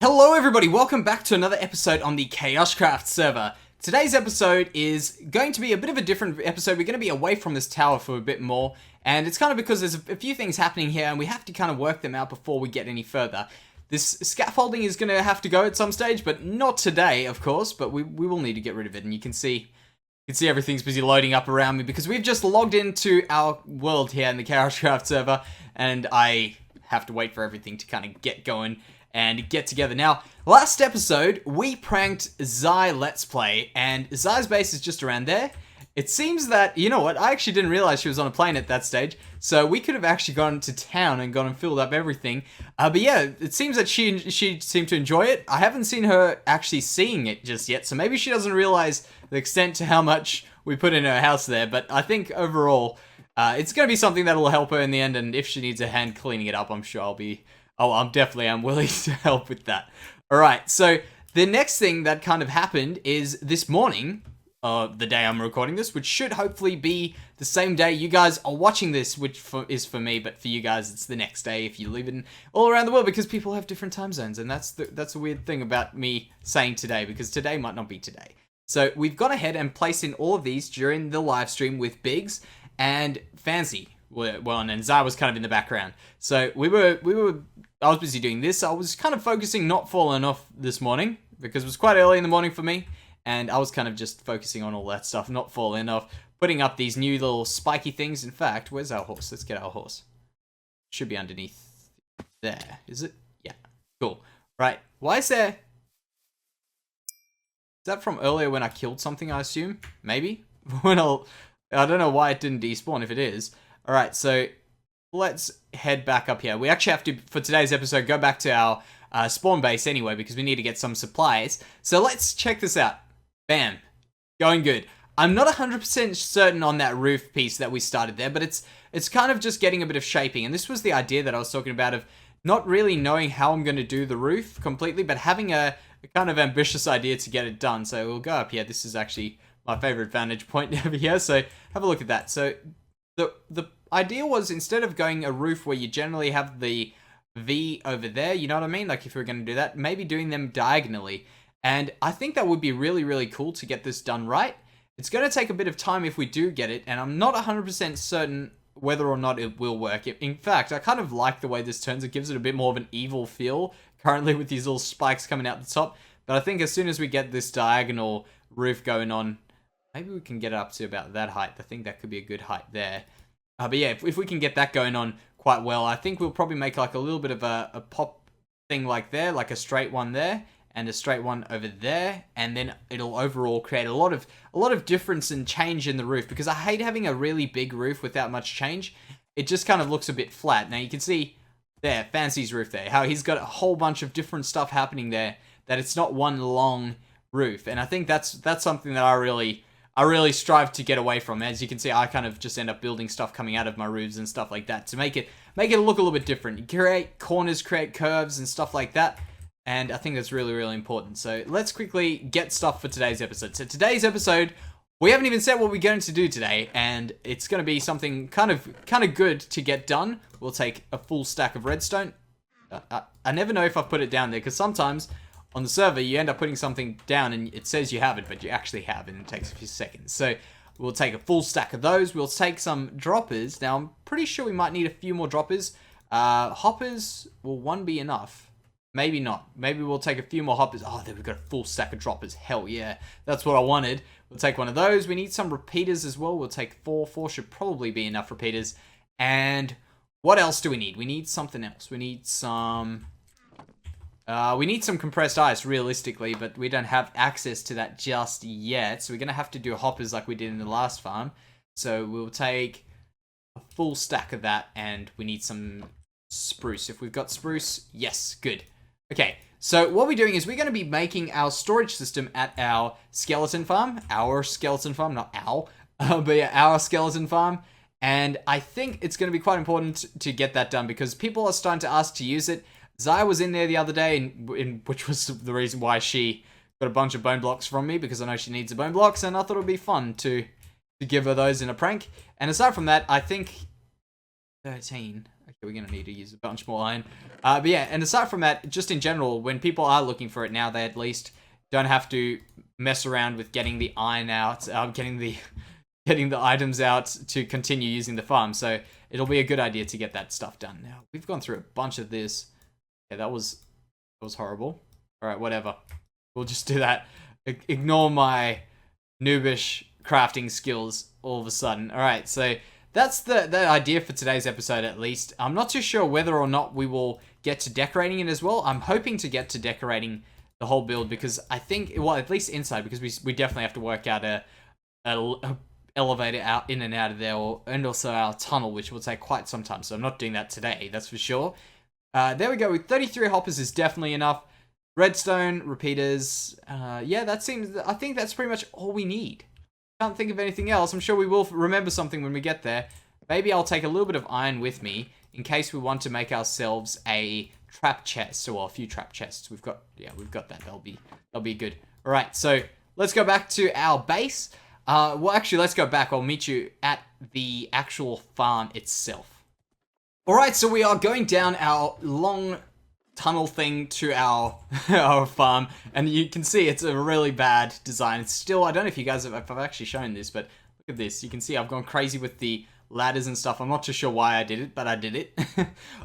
Hello everybody, welcome back to another episode on the KaoshKraft server. Today's episode is going to be a bit of a different episode. We're going to be away from this tower for a bit more, and it's kind of because there's a few things happening here and we have to kind of work them out before we get any further. This scaffolding is going to have to go at some stage, but not today, of course, but we will need to get rid of it, and you can see everything's busy loading up around me because we've just logged into our world here in the KaoshKraft server, and I have to wait for everything to kind of get going and get together. Now, last episode, we pranked Zai Let's Play, and Zai's base is just around there. It seems that, you know what, I actually didn't realize she was on a plane at that stage, so we could have actually gone to town and gone and filled up everything. But yeah, it seems that she seemed to enjoy it. I haven't seen her actually seeing it just yet, so maybe she doesn't realize the extent to how much we put in her house there, but I think overall, it's going to be something that'll help her in the end, and if she needs a hand cleaning it up, I'm sure I'm definitely willing to help with that. Alright, so the next thing that kind of happened is this morning, the day I'm recording this, which should hopefully be the same day you guys are watching this, which is for me, but for you guys it's the next day if you live in all around the world, because people have different time zones, and that's a weird thing about me saying today, because today might not be today. So we've gone ahead and placed in all of these during the live stream with Biggs and Fancy. Well, and Zai was kind of in the background. So I was busy doing this. I was kind of focusing not falling off this morning because it was quite early in the morning for me, and I was kind of just focusing on all that stuff, not falling off, putting up these new little spiky things. In fact, where's our horse? Let's get our horse. Should be underneath there, is it? Yeah, cool. Right, why is there... Is that from earlier when I killed something, I assume? Maybe? I don't know why it didn't despawn if it is. Alright, so let's head back up here. We actually have to, for today's episode, go back to our spawn base anyway, because we need to get some supplies. So let's check this out. Bam. Going good. I'm not 100% certain on that roof piece that we started there, but it's kind of just getting a bit of shaping. And this was the idea that I was talking about of not really knowing how I'm going to do the roof completely, but having a kind of ambitious idea to get it done. So we'll go up here. This is actually my favorite vantage point over here, so have a look at that. So the idea was, instead of going a roof where you generally have the V over there, you know what I mean? Like if we were going to do that, maybe doing them diagonally. And I think that would be really, really cool to get this done right. It's going to take a bit of time if we do get it, and I'm not 100% certain whether or not it will work. In fact, I kind of like the way this turns. It gives it a bit more of an evil feel, currently with these little spikes coming out the top. But I think as soon as we get this diagonal roof going on, maybe we can get it up to about that height. I think that could be a good height there. But yeah, if we can get that going on quite well, I think we'll probably make like a little bit of a pop thing like there, like a straight one there, and a straight one over there, and then it'll overall create a lot of difference and change in the roof, because I hate having a really big roof without much change. It just kind of looks a bit flat. Now you can see there, Fancy's roof there, how he's got a whole bunch of different stuff happening there, that it's not one long roof, and I think that's something that I really strive to get away from. As you can see, I kind of just end up building stuff coming out of my roofs and stuff like that to make it look a little bit different. You create corners, create curves and stuff like that, and I think that's really, really important. So let's quickly get stuff for today's episode. So today's episode, we haven't even said what we're going to do today, and it's going to be something kind of good to get done. We'll take a full stack of redstone. I never know if I've put it down there, because sometimes on the server, you end up putting something down and it says you have it, but you actually have it, and it takes a few seconds. So we'll take a full stack of those. We'll take some droppers. Now, I'm pretty sure we might need a few more droppers. Hoppers, will one be enough? Maybe not. Maybe we'll take a few more hoppers. Oh, there we've got a full stack of droppers. Hell yeah. That's what I wanted. We'll take one of those. We need some repeaters as well. We'll take 4. 4 should probably be enough repeaters. And what else do we need? We need something else. We need some... we need some compressed ice, realistically, but we don't have access to that just yet. So we're going to have to do hoppers like we did in the last farm. So we'll take a full stack of that, and we need some spruce. If we've got spruce, yes, good. Okay, so what we're doing is we're going to be making our storage system at our skeleton farm. Our skeleton farm, not our, but yeah, our skeleton farm. And I think it's going to be quite important to get that done, because people are starting to ask to use it. Zai was in there the other day, which was the reason why she got a bunch of bone blocks from me, because I know she needs the bone blocks, and I thought it would be fun to give her those in a prank. And aside from that, I think 13. Okay, we're going to need to use a bunch more iron. But yeah, and aside from that, just in general, when people are looking for it now, they at least don't have to mess around with getting the iron out, getting the items out to continue using the farm. So it'll be a good idea to get that stuff done. Now, we've gone through a bunch of this. Yeah, that was horrible. All right, whatever. We'll just do that. Ignore my noobish crafting skills all of a sudden. All right, so that's the idea for today's episode, at least. I'm not too sure whether or not we will get to decorating it as well. I'm hoping to get to decorating the whole build because I think, well, at least inside, because we definitely have to work out a elevator out in and out of there, and also our tunnel, which will take quite some time. So I'm not doing that today, that's for sure. There we go. With 33 hoppers is definitely enough. Redstone, repeaters. Yeah, that seems. I think that's pretty much all we need. Can't think of anything else. I'm sure we will remember something when we get there. Maybe I'll take a little bit of iron with me in case we want to make ourselves a trap chest, or a few trap chests. We've got that. That'll be good. All right, so let's go back to our base. Well, actually, let's go back. I'll meet you at the actual farm itself. All right, so we are going down our long tunnel thing to our farm, and you can see it's a really bad design. It's still, I don't know if you guys have, if I've actually shown this, but look at this. You can see I've gone crazy with the ladders and stuff. I'm not too sure why I did it, but I did it.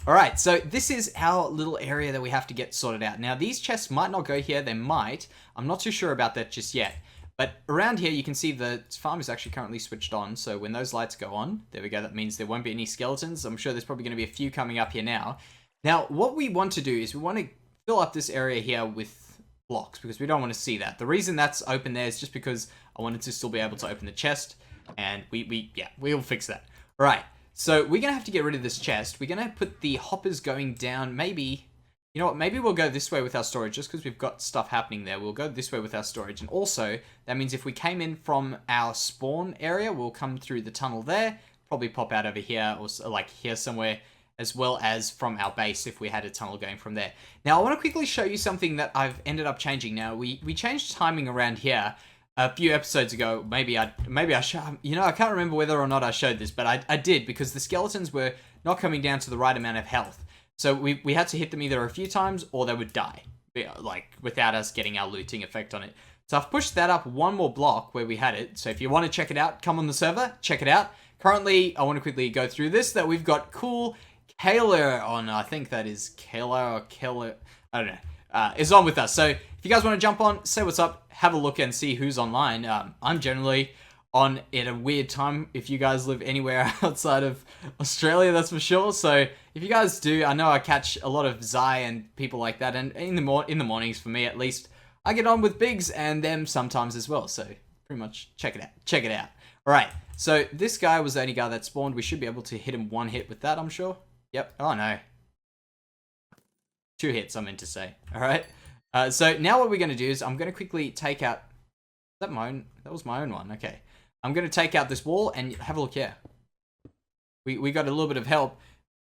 All right, so this is our little area that we have to get sorted out. Now, these chests might not go here. They might. I'm not too sure about that just yet. But around here, you can see the farm is actually currently switched on. So when those lights go on, there we go. That means there won't be any skeletons. I'm sure there's probably going to be a few coming up here now. Now, what we want to do is we want to fill up this area here with blocks because we don't want to see that. The reason that's open there is just because I wanted to still be able to open the chest, and we'll fix that. All right, so we're going to have to get rid of this chest. We're going to put the hoppers going down. Maybe, you know what, maybe we'll go this way with our storage just because we've got stuff happening there. We'll go this way with our storage, and also that means if we came in from our spawn area, we'll come through the tunnel there, probably pop out over here or like here somewhere, as well as from our base if we had a tunnel going from there. Now, I want to quickly show you something that I've ended up changing. Now, we changed timing around here a few episodes ago. Maybe I showed, you know, I can't remember whether or not I showed this, but I did, because the skeletons were not coming down to the right amount of health. So we had to hit them either a few times or they would die, like without us getting our looting effect on it. So I've pushed that up one more block where we had it. So if you want to check it out, come on the server, check it out. Currently, I want to quickly go through this, that we've got cool Kayla on, I think that is Kayla or Kayla, I don't know, is on with us. So if you guys want to jump on, say what's up, have a look and see who's online. I'm generally on at a weird time if you guys live anywhere outside of Australia, that's for sure. So if you guys do, I know I catch a lot of Zai and people like that, and in the mornings, for me at least, I get on with Biggs and them sometimes as well. So pretty much check it out. All right, so this guy was the only guy that spawned. We should be able to hit him one hit with that, I'm sure. Yep. Oh, no. 2 hits, I meant to say. All right. So now what we're going to do is I'm going to quickly take out... That was my own one. Okay. I'm going to take out this wall and have a look here. We got a little bit of help.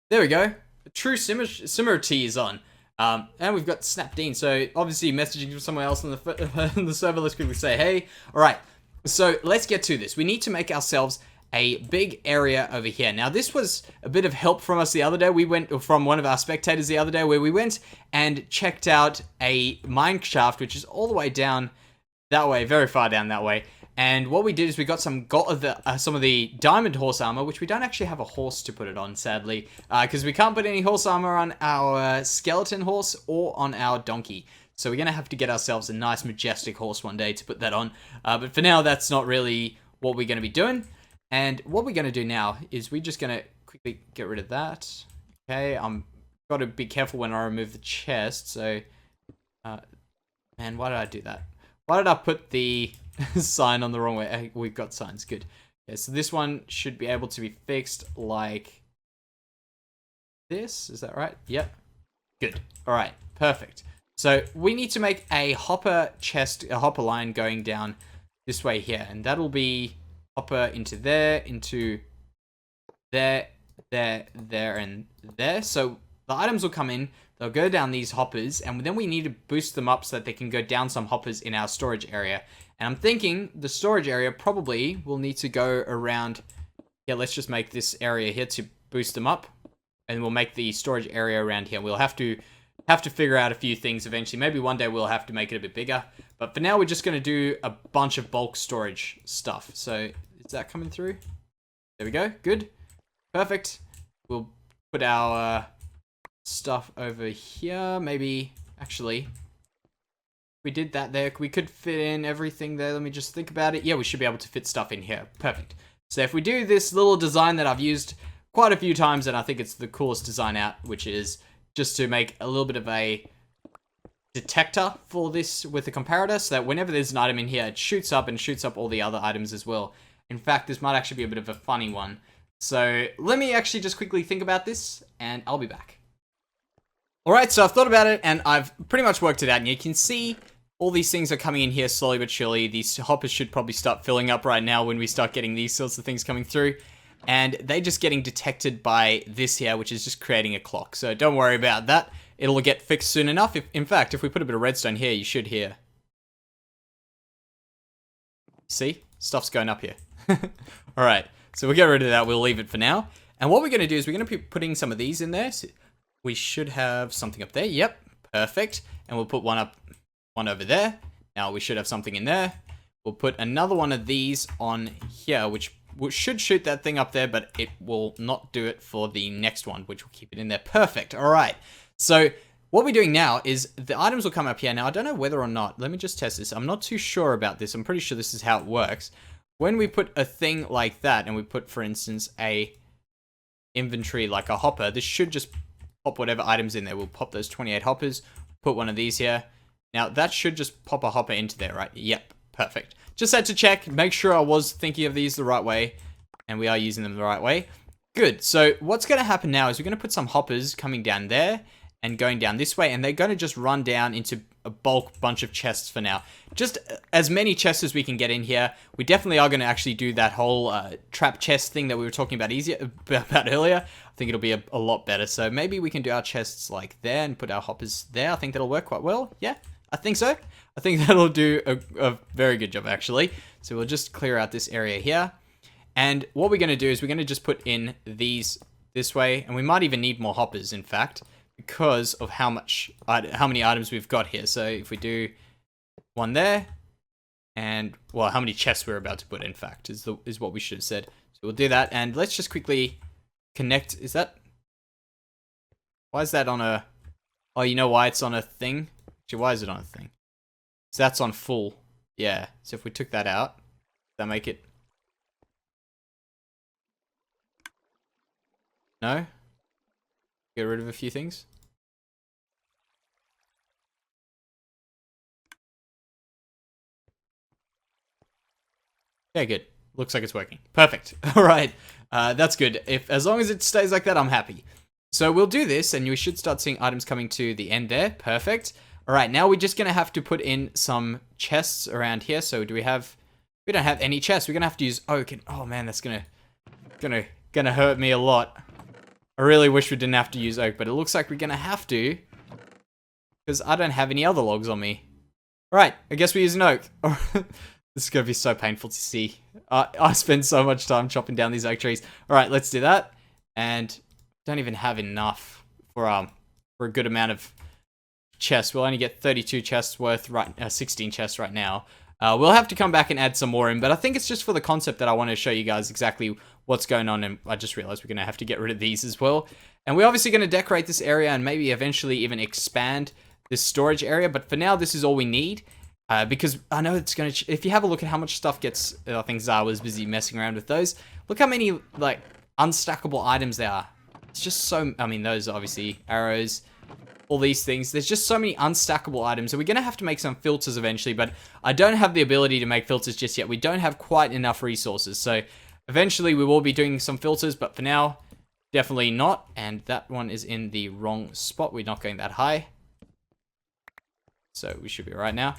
There we go. True similarity is on. And we've got Snapdean. So obviously messaging from someone else on the server. Let's quickly say hey. All right. So let's get to this. We need to make ourselves a big area over here. Now, this was a bit of help from us the other day. We went from one of our spectators the other day, where we went and checked out a mine shaft, which is all the way down that way, very far down that way. And what we did is we got some of the diamond horse armor, which we don't actually have a horse to put it on, sadly, because we can't put any horse armor on our skeleton horse or on our donkey. So we're going to have to get ourselves a nice majestic horse one day to put that on. But for now, that's not really what we're going to be doing. And what we're going to do now is we're just going to quickly get rid of that. Okay, I'm got to be careful when I remove the chest. So, man, why did I do that? Why did I put the sign on the wrong way? We've got signs, good. Okay, so this one should be able to be fixed like this. Is that right? Yep. Good. All right, perfect. So we need to make a hopper chest, a hopper line going down this way here, and that'll be hopper into there, there, and there. So the items will come in, they'll go down these hoppers, and then we need to boost them up so that they can go down some hoppers in our storage area. And I'm thinking the storage area probably will need to go around. Yeah, let's just make this area here to boost them up. and we'll make the storage area around here. We'll have to figure out a few things eventually. Maybe one day we'll have to make it a bit bigger. But for now, we're just going to do a bunch of bulk storage stuff. So is that coming through? There we go. Good. Perfect. We'll put our stuff over here. Maybe, actually, we did that there. We could fit in everything there. Let me just think about it. Yeah, we should be able to fit stuff in here. Perfect. So if we do this little design that I've used quite a few times, and I think it's the coolest design out, which is just to make a little bit of a detector for this with the comparator, so that whenever there's an item in here, it shoots up and shoots up all the other items as well. In fact, this might actually be a bit of a funny one. So let me actually just quickly think about this, and I'll be back. Alright, so I've thought about it, and I've pretty much worked it out, and you can see all these things are coming in here slowly but surely. These hoppers should probably start filling up right now when we start getting these sorts of things coming through. And they're just getting detected by this here, which is just creating a clock. So don't worry about that. It'll get fixed soon enough. In fact, if we put a bit of redstone here, you should hear. See? Stuff's going up here. Alright, so we'll get rid of that. We'll leave it for now. And what we're going to do is we're going to be putting some of these in there. So we should have something up there. Yep, perfect. And we'll put one over there. Now we should have something in there. We'll put another one of these on here, which should shoot that thing up there, but it will not do it for the next one, which will keep it in there. Perfect. All right. So what we're doing now is the items will come up here. Now, I don't know whether or not, let me just test this. I'm not too sure about this. I'm pretty sure this is how it works. When we put a thing like that, and we put, for instance, a inventory like a hopper, this should just pop whatever items in there. We'll pop those 28 hoppers, put one of these here. Now, that should just pop a hopper into there, right? Yep. Perfect. Just had to check, make sure I was thinking of these the right way, and we are using them the right way. Good. So what's going to happen now is we're going to put some hoppers coming down there and going down this way, and they're going to just run down into a bulk bunch of chests for now. Just as many chests as we can get in here. We definitely are going to actually do that whole trap chest thing that we were talking about about earlier. I think it'll be a lot better. So maybe we can do our chests like there and put our hoppers there. I think that'll work quite well. Yeah, I think so. I think that'll do a very good job, actually. So we'll just clear out this area here. And what we're going to do is we're going to just put in these this way. And we might even need more hoppers, in fact, because of how many items we've got here. So if we do one there, and, well, how many chests we're about to put, in fact, is what we should have said. So we'll do that. And let's just quickly connect. Why is that on a... Oh, you know why it's on a thing? Actually, why is it on a thing? So that's on full. Yeah. So if we took that out, does that make it? No? Get rid of a few things? Yeah, good. Looks like it's working. Perfect. All right. That's good. As long as it stays like that, I'm happy. So we'll do this, and you should start seeing items coming to the end there. Perfect. All right, now we're just going to have to put in some chests around here. So we don't have any chests. We're going to have to use oak. And, oh man, that's gonna hurt me a lot. I really wish we didn't have to use oak, but it looks like we're going to have to, because I don't have any other logs on me. All right, I guess we're using oak. This is going to be so painful to see. I spend so much time chopping down these oak trees. All right, let's do that. And don't even have enough for a good amount of chests. We'll only get 32 chests worth, 16 chests right now. We'll have to come back and add some more in, but I think it's just for the concept that I want to show you guys exactly what's going on, and I just realized we're going to have to get rid of these as well. And we're obviously going to decorate this area and maybe eventually even expand this storage area, but for now, this is all we need. Because I know it's going to... If you have a look at how much stuff gets... I think Zara was busy messing around with those. Look how many, like, unstackable items there are. It's just so... I mean, those are obviously arrows, all these things. There's just so many unstackable items. So we're going to have to make some filters eventually, but I don't have the ability to make filters just yet. We don't have quite enough resources. So eventually we will be doing some filters, but for now, definitely not. And that one is in the wrong spot. We're not going that high. So we should be right now.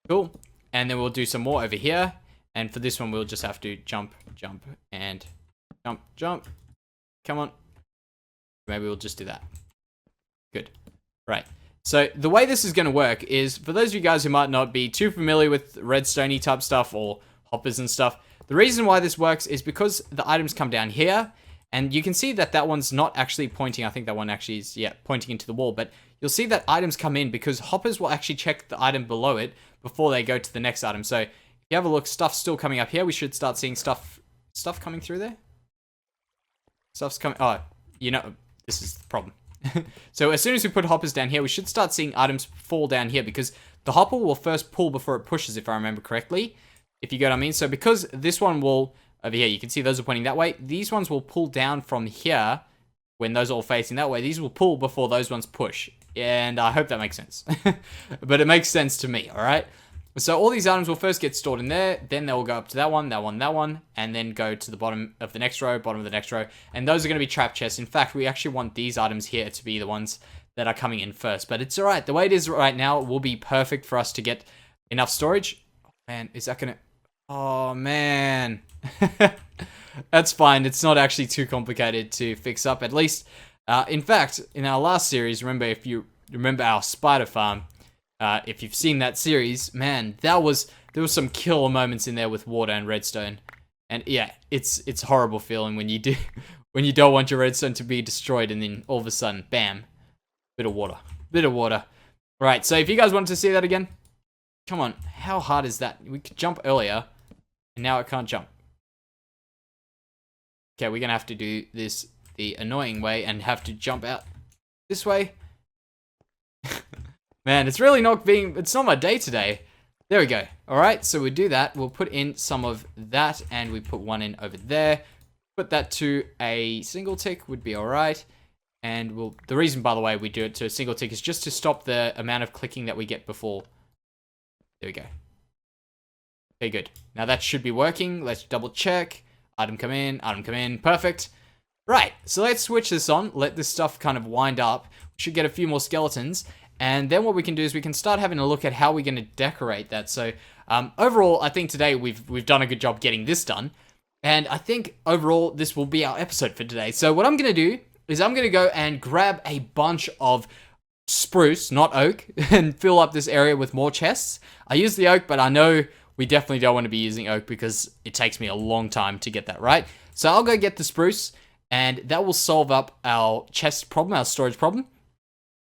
Cool. And then we'll do some more over here. And for this one, we'll just have to jump, jump, and jump, jump. Come on. Maybe we'll just do that. Good. Right. So the way this is going to work is, for those of you guys who might not be too familiar with redstone-y type stuff or hoppers and stuff, the reason why this works is because the items come down here, And you can see that that one's not actually pointing. I think that one actually is, yeah, pointing into the wall. But you'll see that items come in because hoppers will actually check the item below it before they go to the next item. So if you have a look, stuff's still coming up here. We should start seeing stuff coming through there. Stuff's coming. Oh, you know, this is the problem. So as soon as we put hoppers down here, we should start seeing items fall down here because the hopper will first pull before it pushes, if I remember correctly. If you get what I mean. So because this one will, over here, you can see those are pointing that way. These ones will pull down from here when those are all facing that way. These will pull before those ones push. And I hope that makes sense. But it makes sense to me, all right? So all these items will first get stored in there, then they will go up to that one, that one, that one, and then go to the bottom of the next row, bottom of the next row, and those are going to be trap chests. In fact, we actually want these items here to be the ones that are coming in first, but it's alright. The way it is right now will be perfect for us to get enough storage. Oh, man, is that going to... Oh, man. That's fine. It's not actually too complicated to fix up, at least. In fact, in our last series, remember, if you remember our spider farm, if you've seen that series, man, there was some killer moments in there with water and redstone. And yeah, it's horrible feeling when you don't want your redstone to be destroyed and then all of a sudden, bam, bit of water. Right, so if you guys wanted to see that again, come on, how hard is that? We could jump earlier, and now it can't jump. Okay, we're gonna have to do this the annoying way and have to jump out this way. Man, it's really not it's not my day today. There we go. Alright, so we do that. We'll put in some of that, and we put one in over there. Put that to a single tick would be alright. And the reason, by the way, we do it to a single tick is just to stop the amount of clicking that we get before. There we go. Okay, good. Now that should be working. Let's double check. Item come in. Perfect. Right, so let's switch this on. Let this stuff kind of wind up. We should get a few more skeletons. And then what we can do is we can start having a look at how we're going to decorate that. So overall, I think today we've done a good job getting this done. And I think overall, this will be our episode for today. So what I'm going to do is I'm going to go and grab a bunch of spruce, not oak, and fill up this area with more chests. I use the oak, but I know we definitely don't want to be using oak because it takes me a long time to get that right. So I'll go get the spruce, and that will solve up our chest problem, our storage problem.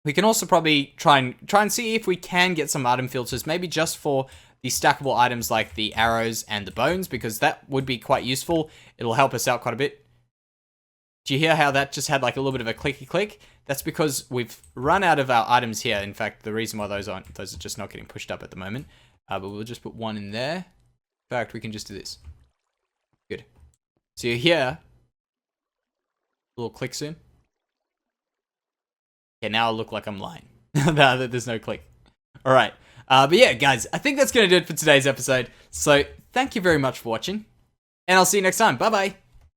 We can also probably try and see if we can get some item filters, maybe just for the stackable items like the arrows and the bones, because that would be quite useful. It'll help us out quite a bit. Do you hear how that just had like a little bit of a clicky click? That's because we've run out of our items here. In fact, the reason why those are just not getting pushed up at the moment. But we'll just put one in there. In fact, we can just do this. Good. So you hear a little click soon. Okay, now I look like I'm lying. There's no click. All right. But yeah, guys, I think that's going to do it for today's episode. So thank you very much for watching, and I'll see you next time. Bye-bye.